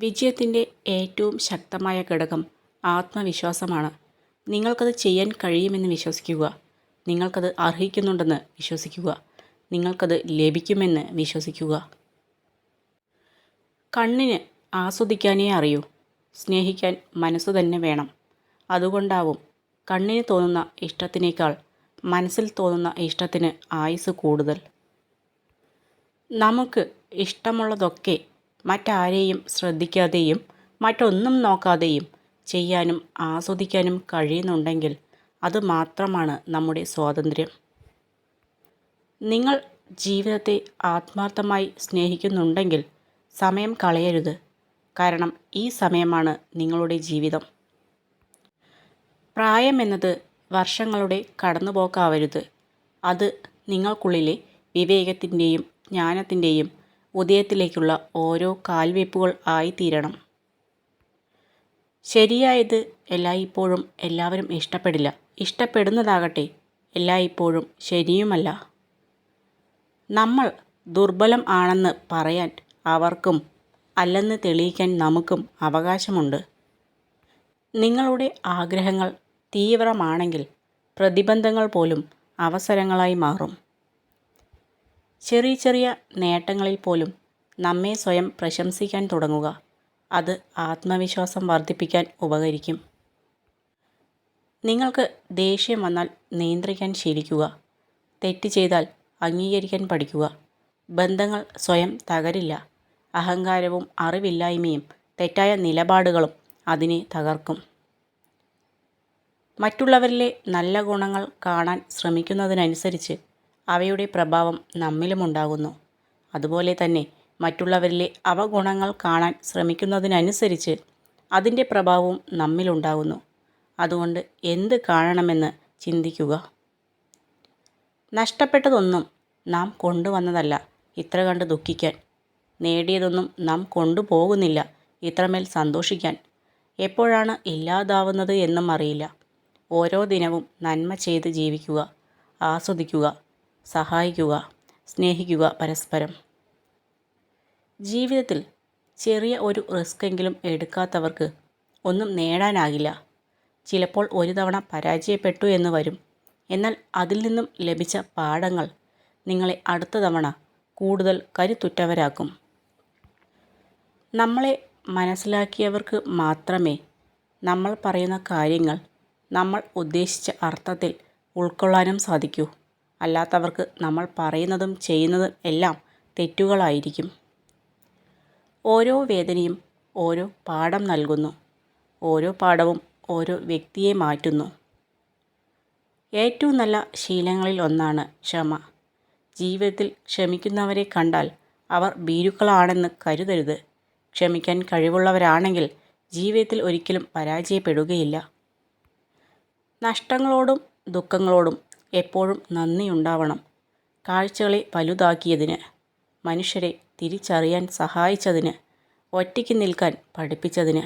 വിജയത്തിൻ്റെ ഏറ്റവും ശക്തമായ ഘടകം ആത്മവിശ്വാസമാണ്. നിങ്ങൾക്കത് ചെയ്യാൻ കഴിയുമെന്ന് വിശ്വസിക്കുക. നിങ്ങൾക്കത് അർഹിക്കുന്നുണ്ടെന്ന് വിശ്വസിക്കുക. നിങ്ങൾക്കത് ലഭിക്കുമെന്ന് വിശ്വസിക്കുക. കണ്ണിന് ആസ്വദിക്കാനേ അറിയൂ. സ്നേഹിക്കാൻ മനസ്സ് തന്നെ വേണം. അതുകൊണ്ടാവും കണ്ണിന് തോന്നുന്ന ഇഷ്ടത്തിനേക്കാൾ മനസ്സിൽ തോന്നുന്ന ഇഷ്ടത്തിന് ആയുസ് കൂടുതൽ. നമുക്ക് ഇഷ്ടമുള്ളതൊക്കെ മറ്റാരെയും ശ്രദ്ധിക്കാതെയും മറ്റൊന്നും നോക്കാതെയും ചെയ്യാനും ആസ്വദിക്കാനും കഴിയുന്നുണ്ടെങ്കിൽ അത് മാത്രമാണ് നമ്മുടെ സ്വാതന്ത്ര്യം. നിങ്ങൾ ജീവിതത്തെ ആത്മാർത്ഥമായി സ്നേഹിക്കുന്നുണ്ടെങ്കിൽ സമയം കളയരുത്. കാരണം ഈ സമയമാണ് നിങ്ങളുടെ ജീവിതം. പ്രായമെന്നത് വർഷങ്ങളുടെ കടന്നുപോക്കാവരുത്. അത് നിങ്ങൾക്കുള്ളിലെ വിവേകത്തിൻ്റെയും ജ്ഞാനത്തിൻ്റെയും ഉദയത്തിലേക്കുള്ള ഓരോ കാൽവെപ്പുകൾ ആയിത്തീരണം. ശരിയായത് എല്ലായ്പ്പോഴും എല്ലാവരും ഇഷ്ടപ്പെടില്ല. ഇഷ്ടപ്പെടുന്നതാകട്ടെ എല്ലായ്പ്പോഴും ശരിയുമല്ല. നമ്മൾ ദുർബലം ആണെന്ന് പറയാൻ അവർക്കും അല്ലെന്ന് തെളിയിക്കാൻ നമുക്കും അവകാശമുണ്ട്. നിങ്ങളുടെ ആഗ്രഹങ്ങൾ തീവ്രമാണെങ്കിൽ പ്രതിബന്ധങ്ങൾ പോലും അവസരങ്ങളായി മാറും. ചെറിയ ചെറിയ നേട്ടങ്ങളിൽ പോലും നമ്മെ സ്വയം പ്രശംസിക്കാൻ തുടങ്ങുക. അത് ആത്മവിശ്വാസം വർദ്ധിപ്പിക്കാൻ ഉപകരിക്കും. നിങ്ങൾക്ക് ദേഷ്യം വന്നാൽ നിയന്ത്രിക്കാൻ ശീലിക്കുക. തെറ്റ് ചെയ്താൽ അംഗീകരിക്കാൻ പഠിക്കുക. ബന്ധങ്ങൾ സ്വയം തകരില്ല. അഹങ്കാരവും അറിവില്ലായ്മയും തെറ്റായ നിലപാടുകളും അതിനെ തകർക്കും. മറ്റുള്ളവരിലെ നല്ല ഗുണങ്ങൾ കാണാൻ ശ്രമിക്കുന്നതിനനുസരിച്ച് അവയുടെ പ്രഭാവം നമ്മിലുമുണ്ടാകുന്നു. അതുപോലെ തന്നെ മറ്റുള്ളവരിലെ അവഗുണങ്ങൾ കാണാൻ ശ്രമിക്കുന്നതിനനുസരിച്ച് അതിൻ്റെ പ്രഭാവവും നമ്മിലുണ്ടാകുന്നു. അതുകൊണ്ട് എന്ത് കാണണമെന്ന് ചിന്തിക്കുക. നഷ്ടപ്പെട്ടതൊന്നും നാം കൊണ്ടുവന്നതല്ല ഇത്ര കണ്ട് ദുഃഖിക്കാൻ. നേടിയതൊന്നും നാം കൊണ്ടുപോകുന്നില്ല ഇത്രമേൽ സന്തോഷിക്കാൻ. എപ്പോഴാണ് ഇല്ലാതാവുന്നത് എന്നും അറിയില്ല. ഓരോ ദിനവും നന്മ ചെയ്ത് ജീവിക്കുക. ആസ്വദിക്കുക. സഹായിക്കുക. സ്നേഹിക്കുക പരസ്പരം. ജീവിതത്തിൽ ചെറിയ ഒരു റിസ്കെങ്കിലും എടുക്കാത്തവർക്ക് ഒന്നും നേടാനാകില്ല. ചിലപ്പോൾ ഒരു തവണ പരാജയപ്പെട്ടു എന്ന് വരും. എന്നാൽ അതിൽ നിന്നും ലഭിച്ച പാഠങ്ങൾ നിങ്ങളെ അടുത്ത തവണ കൂടുതൽ കരുത്തുറ്റവരാക്കും. നമ്മളെ മനസ്സിലാക്കിയവർക്ക് മാത്രമേ നമ്മൾ പറയുന്ന കാര്യങ്ങൾ നമ്മൾ ഉദ്ദേശിച്ച അർത്ഥത്തിൽ ഉൾക്കൊള്ളാനും സാധിക്കൂ. അല്ലാത്തവർക്ക് നമ്മൾ പറയുന്നതും ചെയ്യുന്നതും എല്ലാം തെറ്റുകളായിരിക്കും. ഓരോ വേദനയും ഓരോ പാഠം നൽകുന്നു. ഓരോ പാഠവും ഓരോ വ്യക്തിയെ മാറ്റുന്നു. ഏറ്റവും നല്ല ശീലങ്ങളിൽ ഒന്നാണ് ക്ഷമ. ജീവിതത്തിൽ ക്ഷമിക്കുന്നവരെ കണ്ടാൽ അവർ ഭീരുക്കളാണെന്ന് കരുതരുത്. ക്ഷമിക്കാൻ കഴിവുള്ളവരാണെങ്കിൽ ജീവിതത്തിൽ ഒരിക്കലും പരാജയപ്പെടുകയില്ല. നഷ്ടങ്ങളോടും ദുഃഖങ്ങളോടും എപ്പോഴും നന്ദിയുണ്ടാവണം. കാഴ്ചകളെ വലുതാക്കിയതിന്, മനുഷ്യരെ തിരിച്ചറിയാൻ സഹായിച്ചതിന്, ഒറ്റയ്ക്ക് നിൽക്കാൻ പഠിപ്പിച്ചതിന്.